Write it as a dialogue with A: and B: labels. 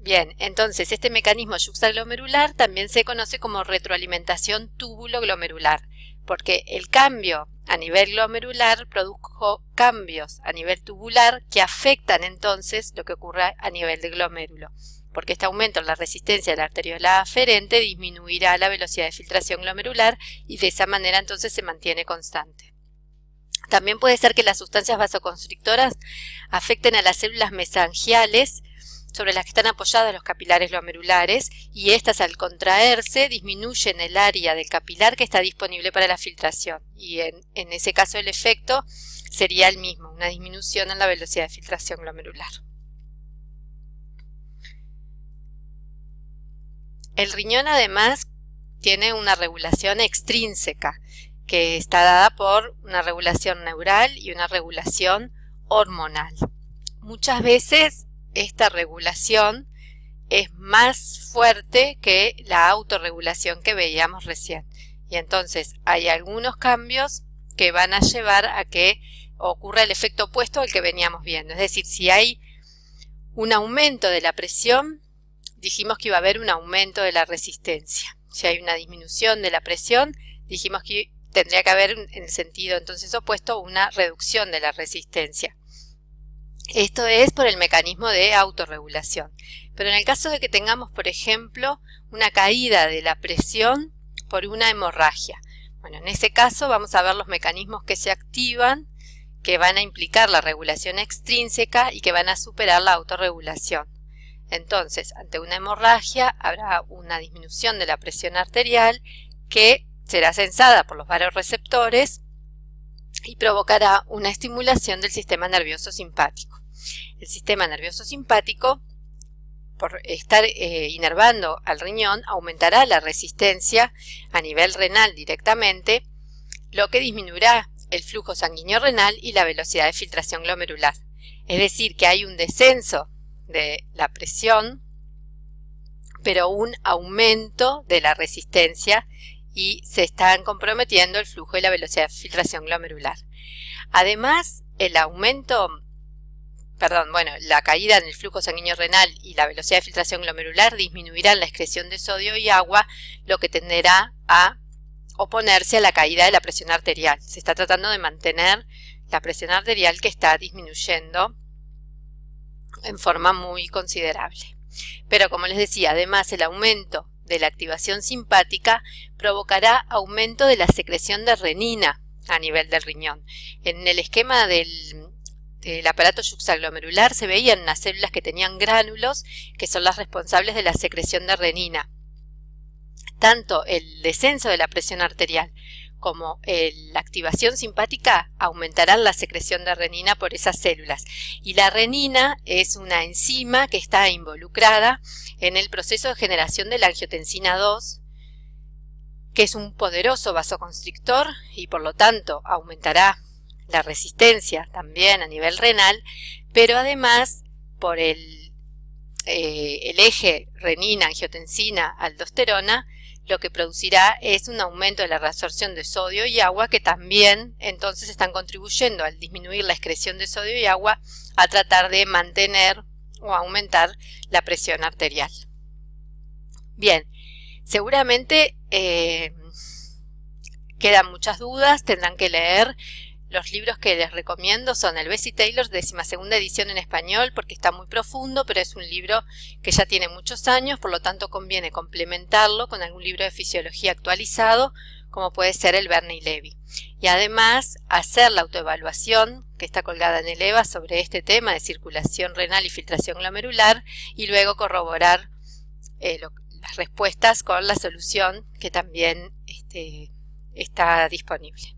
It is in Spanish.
A: Bien, entonces este mecanismo yuxtaglomerular también se conoce como retroalimentación túbulo-glomerular, porque el cambio a nivel glomerular produjo cambios a nivel tubular que afectan entonces lo que ocurre a nivel de glomérulo, porque este aumento en la resistencia de la arteriola aferente disminuirá la velocidad de filtración glomerular y de esa manera entonces se mantiene constante. También puede ser que las sustancias vasoconstrictoras afecten a las células mesangiales sobre las que están apoyados los capilares glomerulares, y estas al contraerse disminuyen el área del capilar que está disponible para la filtración, y en ese caso el efecto sería el mismo, una disminución en la velocidad de filtración glomerular. El riñón además tiene una regulación extrínseca que está dada por una regulación neural y una regulación hormonal. Muchas veces esta regulación es más fuerte que la autorregulación que veíamos recién. Y entonces hay algunos cambios que van a llevar a que ocurra el efecto opuesto al que veníamos viendo. Es decir, si hay un aumento de la presión, dijimos que iba a haber un aumento de la resistencia. Si hay una disminución de la presión, dijimos que tendría que haber, en el sentido entonces opuesto, una reducción de la resistencia. Esto es por el mecanismo de autorregulación. Pero en el caso de que tengamos, por ejemplo, una caída de la presión por una hemorragia, bueno, en ese caso vamos a ver los mecanismos que se activan, que van a implicar la regulación extrínseca y que van a superar la autorregulación. Entonces, ante una hemorragia habrá una disminución de la presión arterial que será sensada por los vasoreceptores y provocará una estimulación del sistema nervioso simpático. El sistema nervioso simpático, por estar inervando al riñón, aumentará la resistencia a nivel renal directamente, lo que disminuirá el flujo sanguíneo renal y la velocidad de filtración glomerular. Es decir, que hay un descenso de la presión, pero un aumento de la resistencia, y se están comprometiendo el flujo y la velocidad de filtración glomerular. Además, la caída en el flujo sanguíneo renal y la velocidad de filtración glomerular disminuirán la excreción de sodio y agua, lo que tenderá a oponerse a la caída de la presión arterial. Se está tratando de mantener la presión arterial, que está disminuyendo en forma muy considerable. Pero como les decía, además el aumento de la activación simpática provocará aumento de la secreción de renina a nivel del riñón. En el esquema del aparato yuxtaglomerular se veían unas células que tenían gránulos, que son las responsables de la secreción de renina. Tanto el descenso de la presión arterial como la activación simpática aumentarán la secreción de renina por esas células. Y la renina es una enzima que está involucrada en el proceso de generación de la angiotensina 2, que es un poderoso vasoconstrictor y por lo tanto aumentará la resistencia también a nivel renal, pero además por el eje renina-angiotensina-aldosterona, lo que producirá es un aumento de la reabsorción de sodio y agua, que también entonces están contribuyendo al disminuir la excreción de sodio y agua, a tratar de mantener o aumentar la presión arterial. Bien, seguramente quedan muchas dudas, tendrán que leer. Los libros que les recomiendo son el Bessie Taylor, 12ª edición en español, porque está muy profundo, pero es un libro que ya tiene muchos años, por lo tanto conviene complementarlo con algún libro de fisiología actualizado, como puede ser el Bernie Levy. Y además hacer la autoevaluación que está colgada en el EVA sobre este tema de circulación renal y filtración glomerular, y luego corroborar las respuestas con la solución que también está disponible.